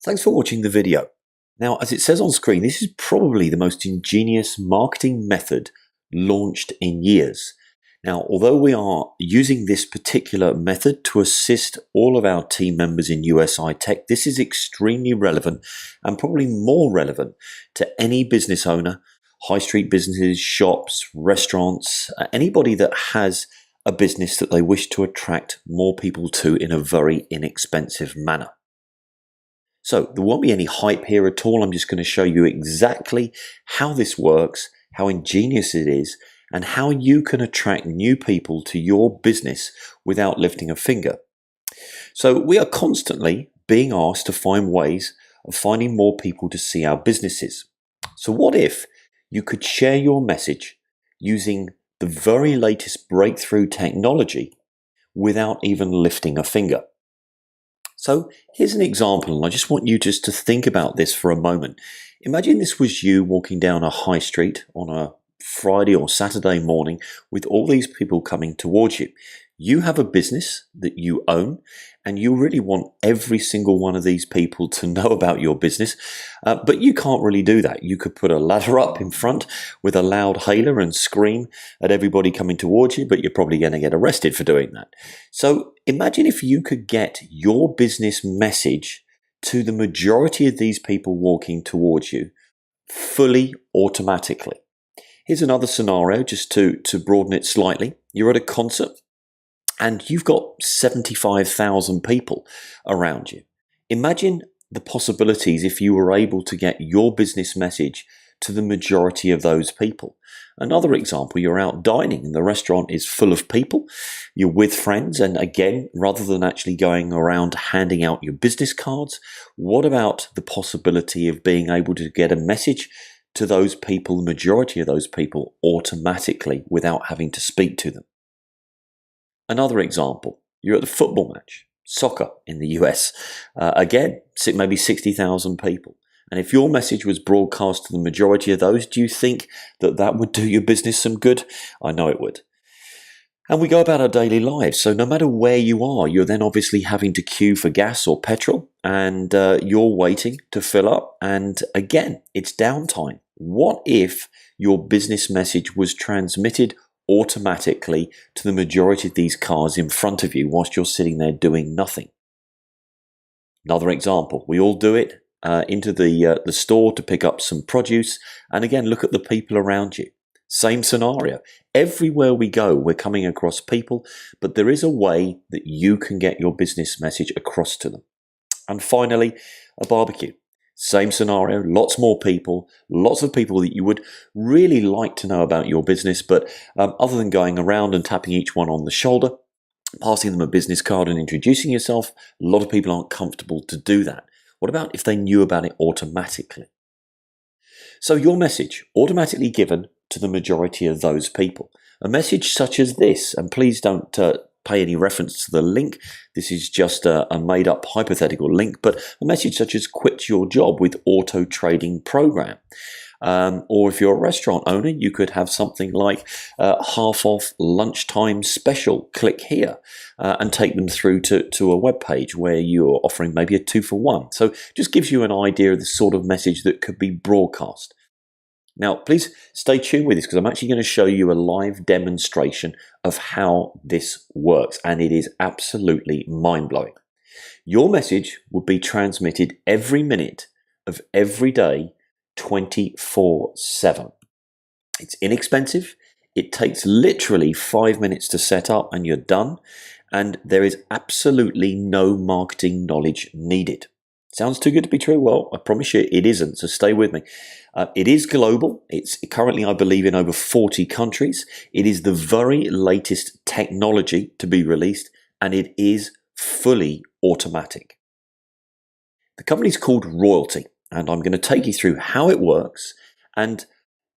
Thanks for watching the video. Now, as it says on screen, this is probably the most ingenious marketing method launched in years. Now, although we are using this particular method to assist all of our team members in USI Tech, this is extremely relevant and probably more relevant to any business owner, high street businesses, shops, restaurants, anybody that has a business that they wish to attract more people to in a very inexpensive manner. So there won't be any hype here at all. I'm just going to show you exactly how this works, how ingenious it is, and how you can attract new people to your business without lifting a finger. So we are constantly being asked to find ways of finding more people to see our businesses. So what if you could share your message using the very latest breakthrough technology without even lifting a finger? So here's an example, and I just want you just to think about this for a moment. Imagine this was you walking down a high street on a Friday or Saturday morning with all these people coming towards you. You have a business that you own, and you really want every single one of these people to know about your business, but you can't really do that. You could put a ladder up in front with a loud hailer and scream at everybody coming towards you, but you're probably going to get arrested for doing that. So imagine if you could get your business message to the majority of these people walking towards you fully automatically. Here's another scenario just to broaden it slightly. You're at a concert and you've got 75,000 people around you. Imagine the possibilities if you were able to get your business message to the majority of those people. Another example, you're out dining and the restaurant is full of people. You're with friends, and again, rather than actually going around handing out your business cards, what about the possibility of being able to get a message to those people, the majority of those people, automatically without having to speak to them? Another example, you're at the football match, soccer in the US. Again, maybe 60,000 people. And if your message was broadcast to the majority of those, do you think that that would do your business some good? I know it would. And we go about our daily lives. So no matter where you are, you're then obviously having to queue for gas or petrol, and you're waiting to fill up. And again, it's downtime. What if your business message was transmitted automatically to the majority of these cars in front of you whilst you're sitting there doing nothing? Another example, we all do it, into the store to pick up some produce, and again, look at the people around you. Same scenario. Everywhere we go, we're coming across people, but there is a way that you can get your business message across to them. And finally, a barbecue. Same scenario, lots more people, lots of people that you would really like to know about your business, but other than going around and tapping each one on the shoulder, passing them a business card and introducing yourself, a lot of people aren't comfortable to do that. What about if they knew about it automatically? So your message automatically given to the majority of those people. A message such as this, and please don't pay any reference to the link. This is just a made-up hypothetical link, but a message such as quit your job with auto trading program. Or if you're a restaurant owner, you could have something like half off lunchtime special. Click here and take them through to a web page where you're offering maybe a 2-for-1. So just gives you an idea of the sort of message that could be broadcast. Now, please stay tuned with this because I'm actually going to show you a live demonstration of how this works, and it is absolutely mind-blowing. Your message will be transmitted every minute of every day, 24/7. It's inexpensive. It takes literally 5 minutes to set up and you're done, and there is absolutely no marketing knowledge needed. Sounds too good to be true? Well, I promise you it isn't, so stay with me. It is global. It's currently, I believe, in over 40 countries. It is the very latest technology to be released, and it is fully automatic. The company's called Royaltie, and I'm going to take you through how it works. And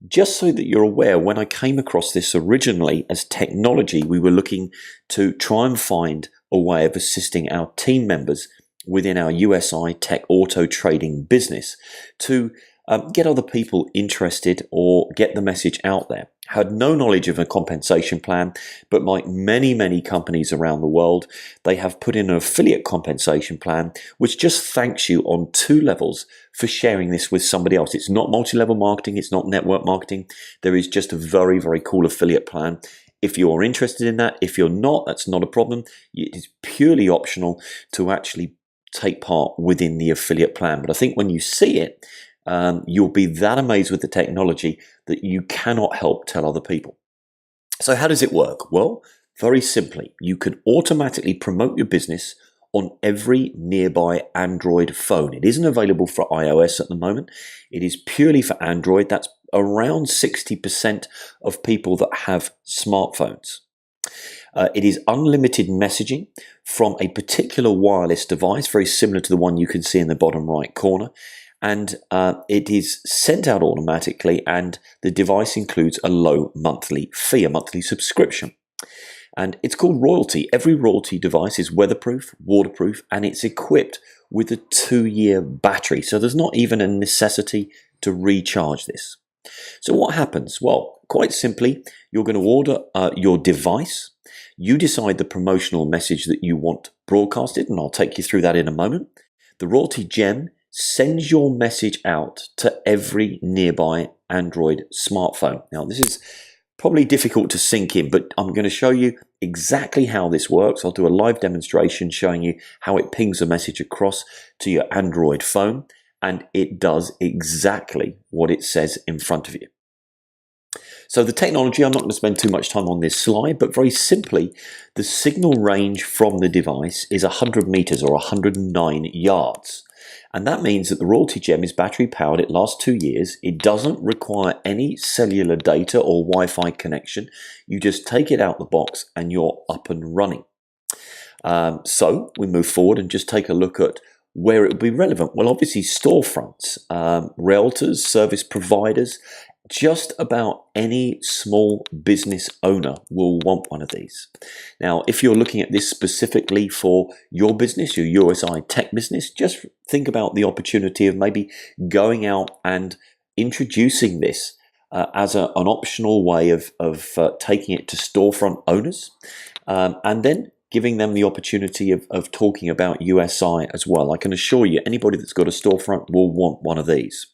just so that you're aware, when I came across this originally as technology, we were looking to try and find a way of assisting our team members within our USI Tech auto trading business to get other people interested or get the message out there. Had no knowledge of a compensation plan, but like many companies around the world, they have put in an affiliate compensation plan which just thanks you on 2 levels for sharing this with somebody else. It's not multi-level marketing, it's not network marketing. There is just a very cool affiliate plan. If you're interested in that, if you're not, that's not a problem. It is purely optional to actually take part within the affiliate plan. But I think when you see it, you'll be that amazed with the technology that you cannot help tell other people. So how does it work? Well, very simply, you can automatically promote your business on every nearby Android phone. It isn't available for iOS at the moment. It is purely for Android. That's around 60% of people that have smartphones. It is unlimited messaging from a particular wireless device, very similar to the one you can see in the bottom right corner. And it is sent out automatically, and the device includes a low monthly fee, a monthly subscription. And it's called Royaltie. Every Royaltie device is weatherproof, waterproof, and it's equipped with a 2-year battery. So there's not even a necessity to recharge this. So what happens? Well, quite simply, you're going to order your device. You decide the promotional message that you want broadcasted, and I'll take you through that in a moment. The Royaltie Gem sends your message out to every nearby Android smartphone. Now, this is probably difficult to sink in, but I'm going to show you exactly how this works. I'll do a live demonstration showing you how it pings a message across to your Android phone, and it does exactly what it says in front of you. So the technology, I'm not going to spend too much time on this slide, but very simply, the signal range from the device is 100 meters or 109 yards. And that means that the Royaltie Gem is battery powered. It lasts 2 years. It doesn't require any cellular data or Wi-Fi connection. You just take it out the box and you're up and running. So we move forward and just take a look at where it would be relevant. Well, obviously storefronts, realtors, service providers, just about any small business owner will want one of these. Now, if you're looking at this specifically for your business, your USI tech business, just think about the opportunity of maybe going out and introducing this as an optional way of taking it to storefront owners, and then giving them the opportunity of talking about USI as well. I can assure you, anybody that's got a storefront will want one of these.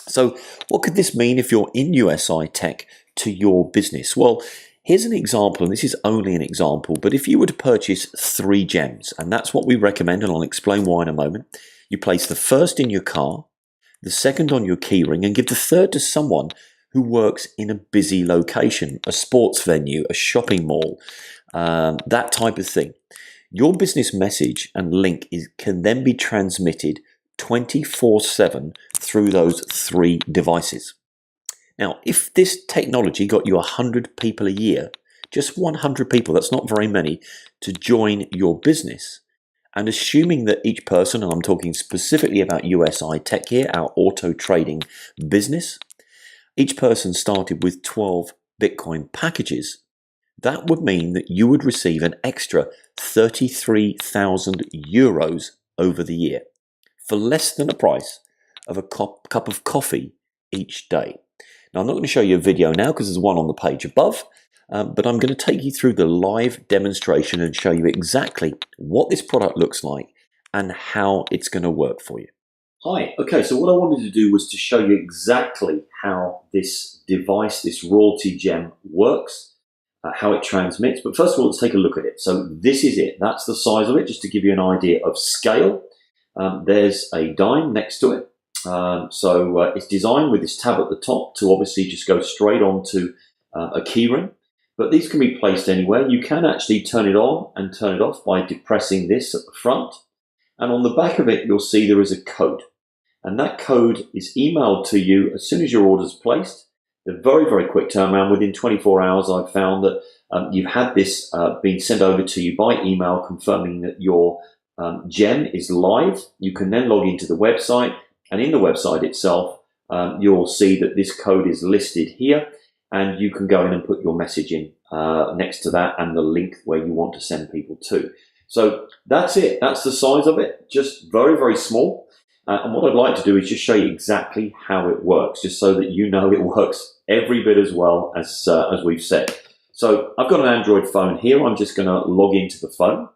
So what could this mean if you're in USI tech to your business? Well, here's an example, and this is only an example, but if you were to purchase 3 gems, and that's what we recommend, and I'll explain why in a moment, you place the first in your car, the second on your keyring, and give the third to someone who works in a busy location, a sports venue, a shopping mall, that type of thing. Your business message and link can then be transmitted 24/7 through those 3 devices. Now, if this technology got you 100 people a year, just 100 people, that's not very many, to join your business, and assuming that each person, and I'm talking specifically about USI Tech here, our auto trading business, each person started with 12 Bitcoin packages, that would mean that you would receive an extra 33,000 euros over the year, for less than the price of a cup of coffee each day. Now, I'm not going to show you a video now because there's one on the page above, but I'm going to take you through the live demonstration and show you exactly what this product looks like and how it's going to work for you. Hi, okay, so what I wanted to do was to show you exactly how this device, this Royaltie Gem works, how it transmits. But first of all, let's take a look at it. So this is it. That's the size of it, just to give you an idea of scale. There's a dime next to it. So it's designed with this tab at the top to obviously just go straight onto a keyring. But these can be placed anywhere. You can actually turn it on and turn it off by depressing this at the front. And on the back of it, you'll see there is a code. And that code is emailed to you as soon as your order is placed. A very quick turnaround. Within 24 hours, I've found that you've had this being sent over to you by email confirming that your gem is live. You can then log into the website, and in the website itself, you'll see that this code is listed here, and you can go in and put your message in next to that and the link where you want to send people to. So that's it. That's the size of it. Just very small. And what I'd like to do is just show you exactly how it works, just so that you know it works every bit as well as we've said. So I've got an Android phone here. I'm just going to log into the phone,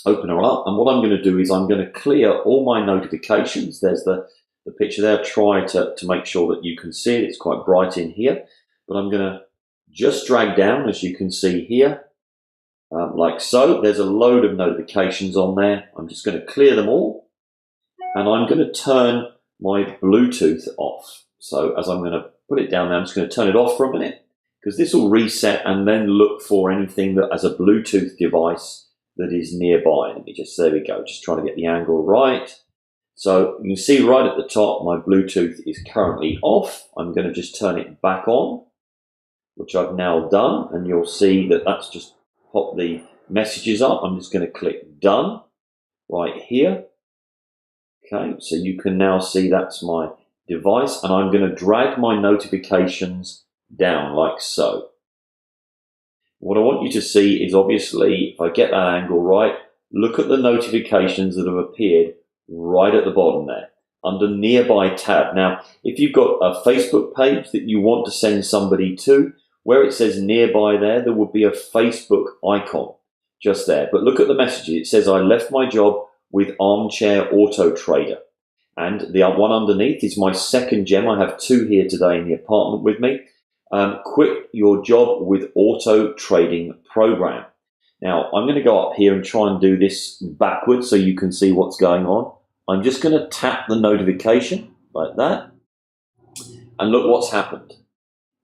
open her up, and what I'm going to do is I'm going to clear all my notifications. There's the picture there. Try to make sure that you can see it. It's quite bright in here, but I'm going to just drag down, as you can see here, like so. There's a load of notifications on there. I'm just going to clear them all. And I'm going to turn my Bluetooth off. So as I'm going to put it down there, I'm just going to turn it off for a minute, because this will reset and then look for anything that as a Bluetooth device that is nearby. Let me just, there we go, just trying to get the angle right. So you can see right at the top, my Bluetooth is currently off. I'm going to just turn it back on, which I've now done. And you'll see that that's just popped the messages up. I'm just going to click done right here. Okay, so you can now see that's my device, and I'm going to drag my notifications down like so. What I want you to see is, obviously, if I get that angle right, look at the notifications that have appeared right at the bottom there, under Nearby tab. Now, if you've got a Facebook page that you want to send somebody to, where it says Nearby there would be a Facebook icon just there. But look at the messages. It says, I left my job with Armchair Auto Trader. And the one underneath is my second gem. I have two here today in the apartment with me. Quit your job with auto trading program. Now, I'm going to go up here and try and do this backwards so you can see what's going on. I'm just going to tap the notification like that. And look what's happened.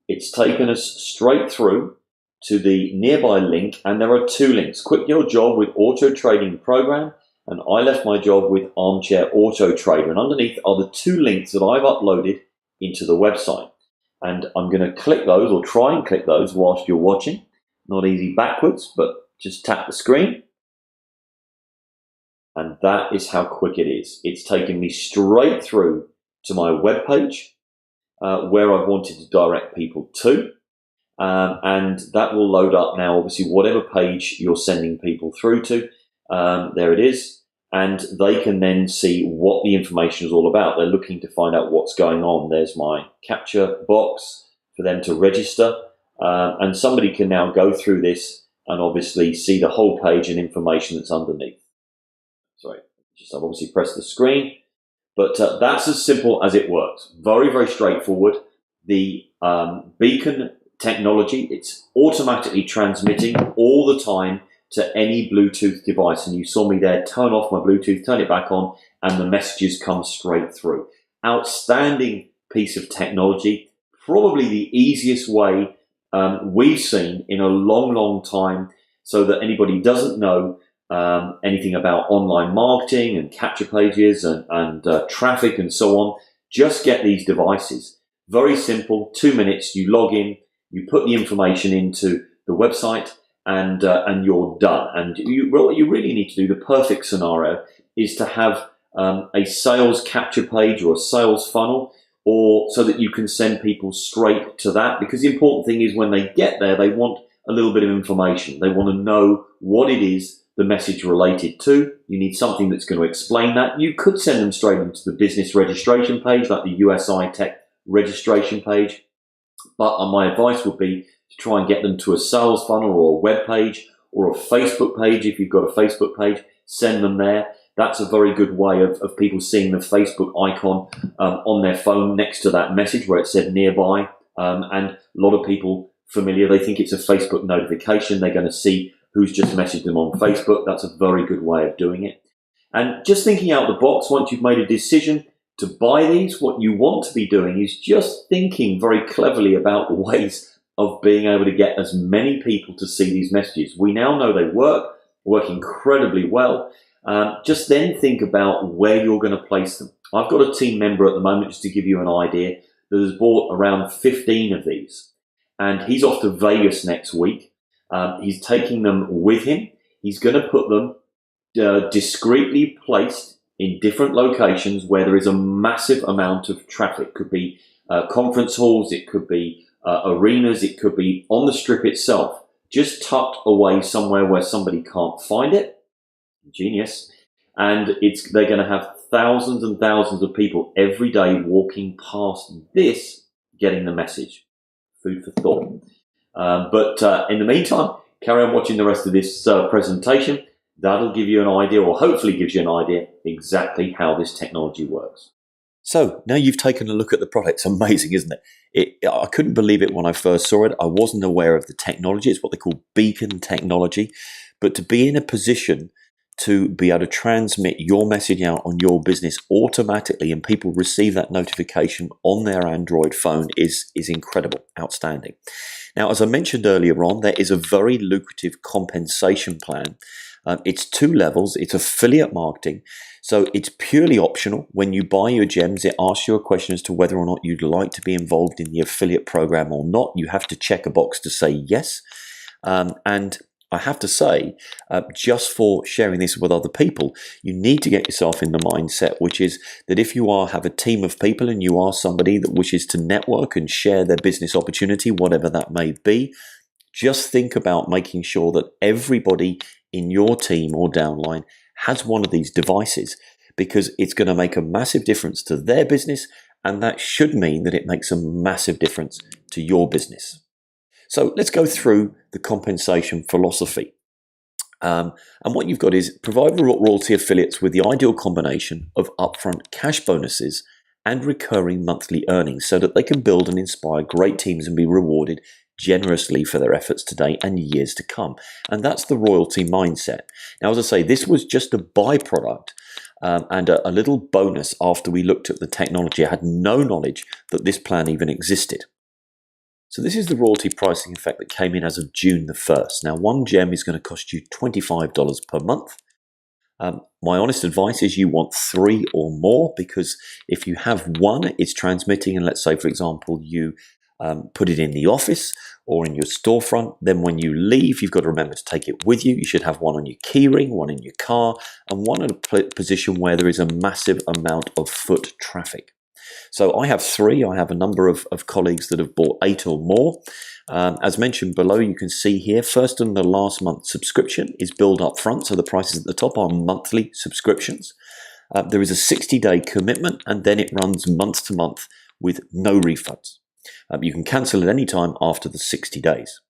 It's taken us straight through to the Nearby link. And there are two links. Quit your job with auto trading program. And I left my job with Armchair Auto Trader. And underneath are the two links that I've uploaded into the website. And I'm going to click those, or try and click those whilst you're watching. Not easy backwards, but just tap the screen. And that is how quick it is. It's taken me straight through to my web page, where I wanted to direct people to. And that will load up now, obviously, whatever page you're sending people through to. There it is. And they can then see what the information is all about. They're looking to find out what's going on. There's my capture box for them to register. And somebody can now go through this and obviously see the whole page and information that's underneath. Sorry, I've obviously pressed the screen. But that's as simple as it works. Very, very straightforward. The beacon technology, it's automatically transmitting all the time to any Bluetooth device. And you saw me there turn off my Bluetooth, turn it back on, and the messages come straight through. Outstanding piece of technology. Probably the easiest way we've seen in a long, long time, so that anybody doesn't know anything about online marketing and capture pages and traffic and so on. Just get these devices. Very simple, 2 minutes, you log in, you put the information into the website, and you're done. And what you really need to do, the perfect scenario, is to have a sales capture page or a sales funnel, or so that you can send people straight to that. Because the important thing is, when they get there, they want a little bit of information. They want to know what it is the message related to. You need something that's going to explain that. You could send them straight into the business registration page, like the USI Tech registration page. But my advice would be to try and get them to a sales funnel or a web page or a Facebook page. If you've got a Facebook page, send them there. That's a very good way of people seeing the Facebook icon on their phone next to that message where it said Nearby. And a lot of people familiar, they think it's a Facebook notification. They're going to see who's just messaged them on Facebook. That's a very good way of doing it. And just thinking out the box, once you've made a decision to buy these, what you want to be doing is just thinking very cleverly about the ways of being able to get as many people to see these messages. We now know they work incredibly well. Just then think about where you're going to place them. I've got a team member at the moment, just to give you an idea, that has bought around 15 of these. And he's off to Vegas next week. He's taking them with him. He's going to put them discreetly placed in different locations where there is a massive amount of traffic. It could be conference halls, it could be arenas, it could be on the strip itself, just tucked away somewhere where somebody can't find it. Genius. And they're going to have thousands and thousands of people every day walking past this, getting the message. Food for thought. But in the meantime, carry on watching the rest of this presentation. That'll give you an idea, or hopefully gives you an idea, exactly how this technology works. So now you've taken a look at the product. It's amazing, isn't it? I couldn't believe it when I first saw it. I wasn't aware of the technology. It's what they call beacon technology. But to be in a position to be able to transmit your message out on your business automatically and people receive that notification on their Android phone is incredible, outstanding. Now, as I mentioned earlier on, there is a very lucrative compensation plan. It's 2 levels. It's affiliate marketing. So it's purely optional. When you buy your gems, it asks you a question as to whether or not you'd like to be involved in the affiliate program or not. You have to check a box to say yes. And I have to say, just for sharing this with other people, you need to get yourself in the mindset, which is that if you have a team of people and you are somebody that wishes to network and share their business opportunity, whatever that may be, just think about making sure that everybody in your team or downline has one of these devices, because it's going to make a massive difference to their business, and that should mean that it makes a massive difference to your business. So let's go through the compensation philosophy. And what you've got is provide royalty affiliates with the ideal combination of upfront cash bonuses and recurring monthly earnings so that they can build and inspire great teams and be rewarded generously for their efforts today and years to come. And that's the royalty mindset. Now, as I say, this was just a byproduct and a little bonus after we looked at the technology. I had no knowledge that this plan even existed. So this is the royalty pricing effect that came in as of June the 1st. Now, one gem is going to cost you $25 per month. My honest advice is you want 3 or more, because if you have one, it's transmitting, and let's say, for example, you put it in the office or in your storefront, then when you leave, you've got to remember to take it with you. You should have one on your keyring, one in your car, and one in a position where there is a massive amount of foot traffic. So I have 3. I have a number of colleagues that have bought 8 or more. As mentioned below, you can see here, first and the last month subscription is billed up front. So the prices at the top are monthly subscriptions. There is a 60-day commitment, and then it runs month to month with no refunds. You can cancel at any time after the 60 days.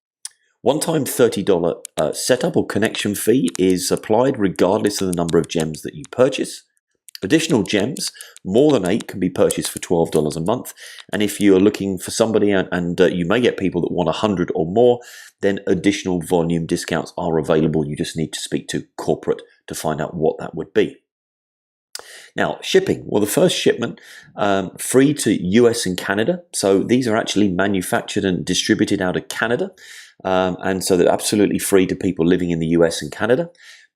One-time $30 setup or connection fee is applied regardless of the number of gems that you purchase. Additional gems, more than 8, can be purchased for $12 a month. And if you're looking for somebody, and you may get people that want 100 or more, then additional volume discounts are available. You just need to speak to corporate to find out what that would be. Now, shipping. Well, the first shipment, free to US and Canada. So these are actually manufactured and distributed out of Canada. And so they're absolutely free to people living in the US and Canada.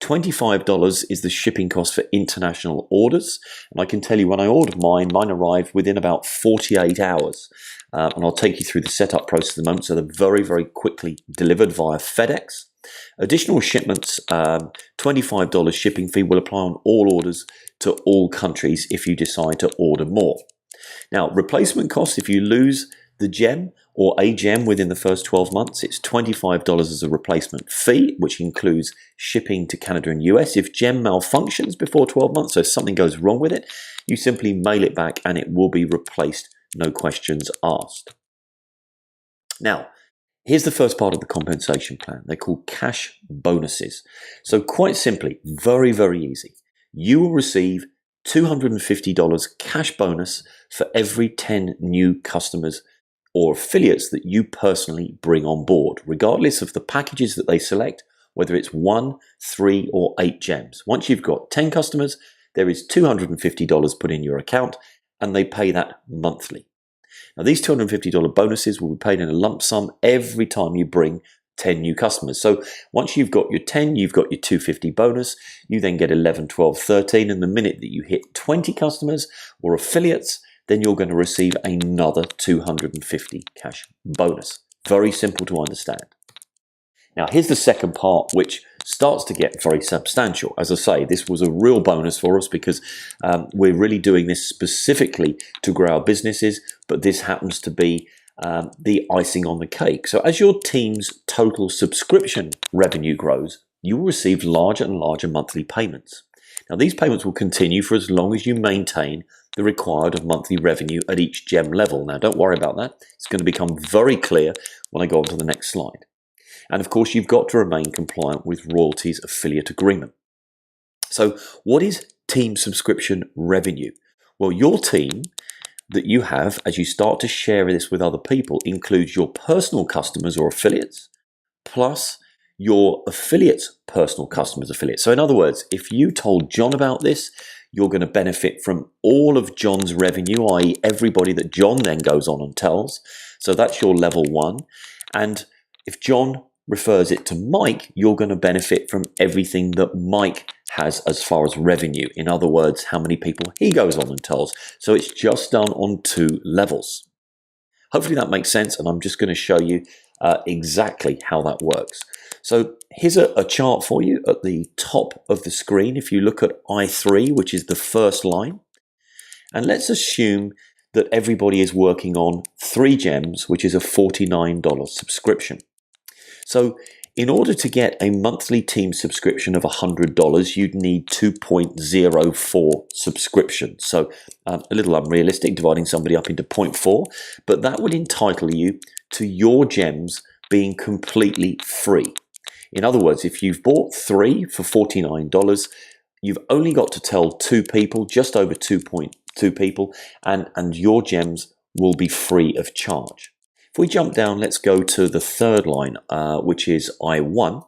$25 is the shipping cost for international orders. And I can tell you, when I ordered mine arrived within about 48 hours. And I'll take you through the setup process in a moment. So they're very, very quickly delivered via FedEx. Additional shipments, $25 shipping fee will apply on all orders to all countries if you decide to order more. Now, replacement costs, if you lose the gem or a gem within the first 12 months, it's $25 as a replacement fee, which includes shipping to Canada and US. If gem malfunctions before 12 months, so if something goes wrong with it, you simply mail it back and it will be replaced, no questions asked. Now, here's the first part of the compensation plan. They're called cash bonuses. So quite simply, very, very easy. You will receive $250 cash bonus for every 10 new customers or affiliates that you personally bring on board, regardless of the packages that they select, whether it's 1, 3, or 8 gems. Once you've got 10 customers, there is $250 put in your account, and they pay that monthly. Now, these $250 bonuses will be paid in a lump sum every time you bring 10 new customers. So once you've got your 10, you've got your $250 bonus, you then get 11, 12, 13, and the minute that you hit 20 customers or affiliates, then you're going to receive another $250 cash bonus. Very simple to understand. Now, here's the second part, which starts to get very substantial. As I say, this was a real bonus for us because we're really doing this specifically to grow our businesses, but this happens to be the icing on the cake. So as your team's total subscription revenue grows, you will receive larger and larger monthly payments. Now, these payments will continue for as long as you maintain the required monthly revenue at each gem level. Now, don't worry about that. It's going to become very clear when I go on to the next slide. And of course, you've got to remain compliant with Royaltie's affiliate agreement. So what is team subscription revenue? Well, your team that you have as you start to share this with other people includes your personal customers or affiliates, plus your affiliates' personal customers, affiliates. So in other words, if you told John about this, you're going to benefit from all of John's revenue, i.e. everybody that John then goes on and tells. So that's your level one. And if John refers it to Mike, you're going to benefit from everything that Mike has as far as revenue. In other words, how many people he goes on and tells. So it's just done on 2 levels. Hopefully that makes sense, and I'm just going to show you exactly how that works. So here's a chart for you at the top of the screen. If you look at I3, which is the first line, and let's assume that everybody is working on 3 gems, which is a $49 subscription. So in order to get a monthly team subscription of $100, you'd need 2.04 subscriptions. So a little unrealistic, dividing somebody up into 0.4, but that would entitle you to your gems being completely free. In other words, if you've bought 3 for $49, you've only got to tell 2 people, just over 2.2 people, and your gems will be free of charge. If we jump down, let's go to the third line, which is I1.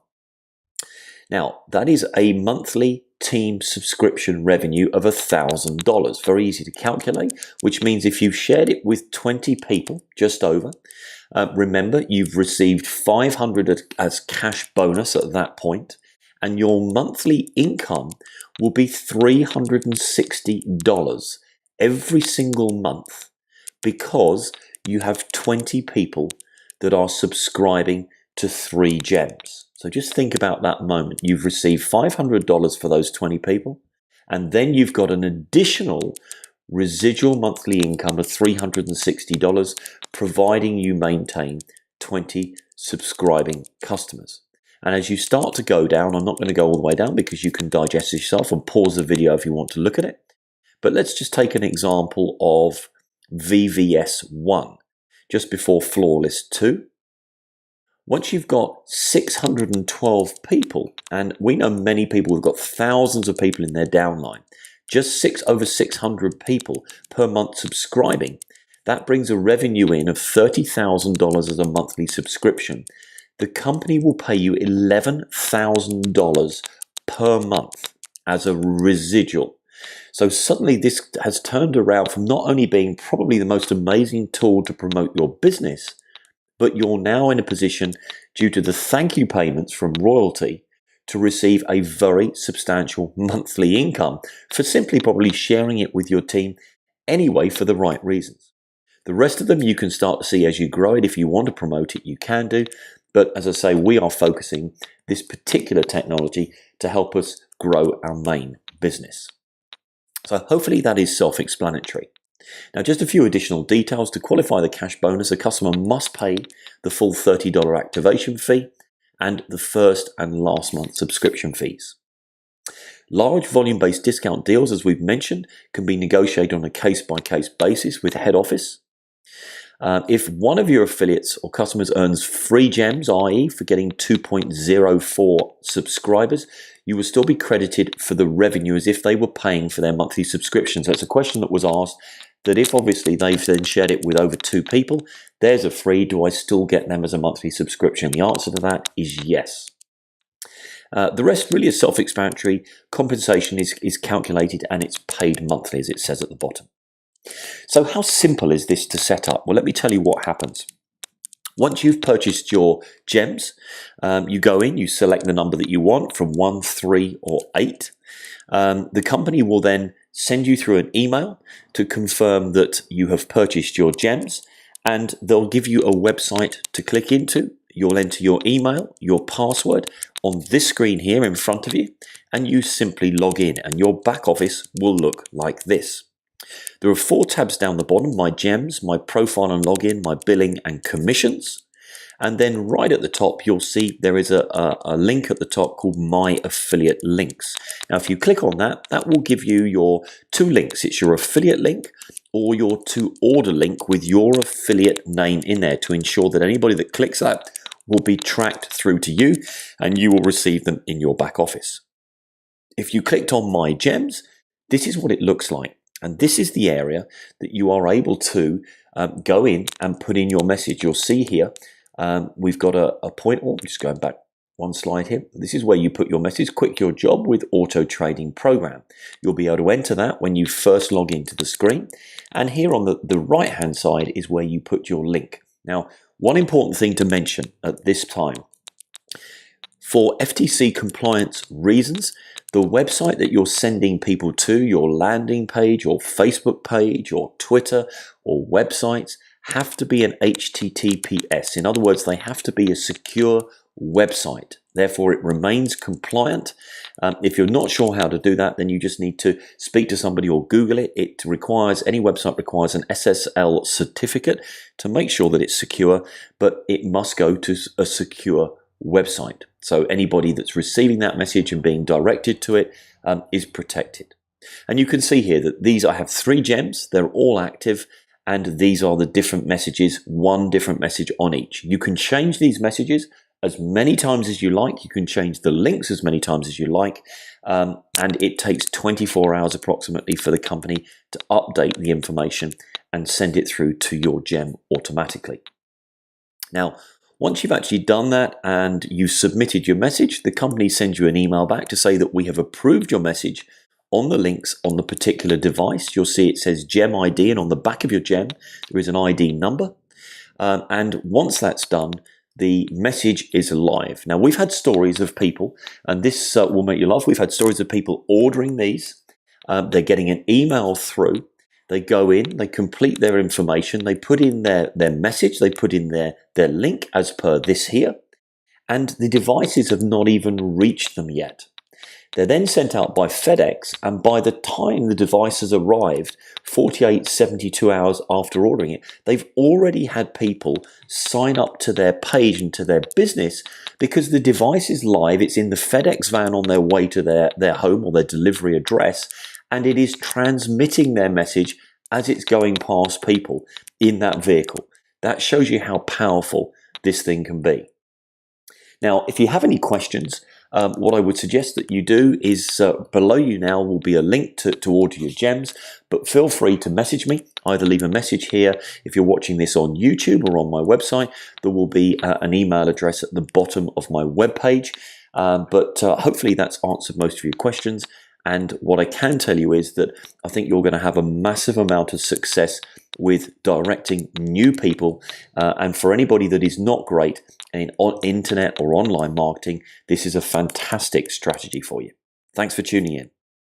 Now, that is a monthly team subscription revenue of $1,000. Very easy to calculate, which means if you've shared it with 20 people, just over, remember, you've received $500 as cash bonus at that point, and your monthly income will be $360 every single month because you have 20 people that are subscribing to 3 gems. So just think about that moment. You've received $500 for those 20 people, and then you've got an additional residual monthly income of $360, providing you maintain 20 subscribing customers. And as you start to go down, I'm not going to go all the way down because you can digest yourself and pause the video if you want to look at it. But let's just take an example of VVS 1, just before floor list 2. Once you've got 612 people, and we know many people have got thousands of people in their downline, just over 600 people per month subscribing, that brings a revenue in of $30,000 as a monthly subscription. The company will pay you $11,000 per month as a residual. So suddenly this has turned around from not only being probably the most amazing tool to promote your business, but you're now in a position, due to the thank you payments from Royaltie, to receive a very substantial monthly income for simply probably sharing it with your team anyway for the right reasons. The rest of them you can start to see as you grow it. If you want to promote it, you can do. But as I say, we are focusing this particular technology to help us grow our main business. So hopefully that is self-explanatory. Now, just a few additional details. To qualify the cash bonus, a customer must pay the full $30 activation fee and the first and last month subscription fees. Large volume-based discount deals, as we've mentioned, can be negotiated on a case-by-case basis with head office. If one of your affiliates or customers earns free gems, i.e. for getting 2.04 subscribers, you will still be credited for the revenue as if they were paying for their monthly subscription. So it's a question that was asked, that if obviously they've then shared it with over 2 people, there's a free, do I still get them as a monthly subscription? The answer to that is yes. The rest really is self-explanatory. Compensation is calculated and it's paid monthly, as it says at the bottom. So how simple is this to set up? Well, let me tell you what happens. Once you've purchased your gems, you go in, you select the number that you want from 1, 3 or 8. The company will then send you through an email to confirm that you have purchased your gems, and they'll give you a website to click into. You'll enter your email, your password on this screen here in front of you, and you simply log in, and your back office will look like this. There are 4 tabs down the bottom: my gems, my profile and login, my billing and commissions. And then right at the top, you'll see there is a link at the top called My Affiliate Links. Now, if you click on that, that will give you your two links. It's your affiliate link or your to order link with your affiliate name in there to ensure that anybody that clicks that will be tracked through to you and you will receive them in your back office. If you clicked on My Gems, this is what it looks like. And this is the area that you are able to go in and put in your message. You'll see here, we've got a point, I'm just going back one slide here. This is where you put your message, quit your job with auto trading program. You'll be able to enter that when you first log into the screen. And here on the right hand side is where you put your link. Now, one important thing to mention at this time, for FTC compliance reasons, the website that you're sending people to, your landing page, your Facebook page, or Twitter, or websites, have to be an HTTPS. In other words, they have to be a secure website. Therefore, it remains compliant. If you're not sure how to do that, then you just need to speak to somebody or Google it. Any website requires an SSL certificate to make sure that it's secure, but it must go to a secure website. So anybody that's receiving that message and being directed to it is protected. And you can see here that I have 3 gems. They're all active. And these are the different messages, one different message on each. You can change these messages as many times as you like. You can change the links as many times as you like. And it takes 24 hours approximately for the company to update the information and send it through to your gem automatically. Now, once you've actually done that and you submitted your message, the company sends you an email back to say that we have approved your message on the links on the particular device. You'll see it says Gem ID, and on the back of your gem, there is an ID number. And once that's done, the message is live. Now, we've had stories of people, and this will make you laugh. We've had stories of people ordering these. They're getting an email through. They go in, they complete their information, they put in their message, they put in their link as per this here, and the devices have not even reached them yet. They're then sent out by FedEx, and by the time the device has arrived, 48, 72 hours after ordering it, they've already had people sign up to their page and to their business because the device is live, it's in the FedEx van on their way to their home or their delivery address, and it is transmitting their message as it's going past people in that vehicle. That shows you how powerful this thing can be. Now, if you have any questions, what I would suggest that you do is below you now will be a link to order your gems, but feel free to message me. Either leave a message here if you're watching this on YouTube or on my website. There will be an email address at the bottom of my webpage, but hopefully that's answered most of your questions. And what I can tell you is that I think you're going to have a massive amount of success with directing new people. And for anybody that is not great in internet or online marketing, this is a fantastic strategy for you. Thanks for tuning in.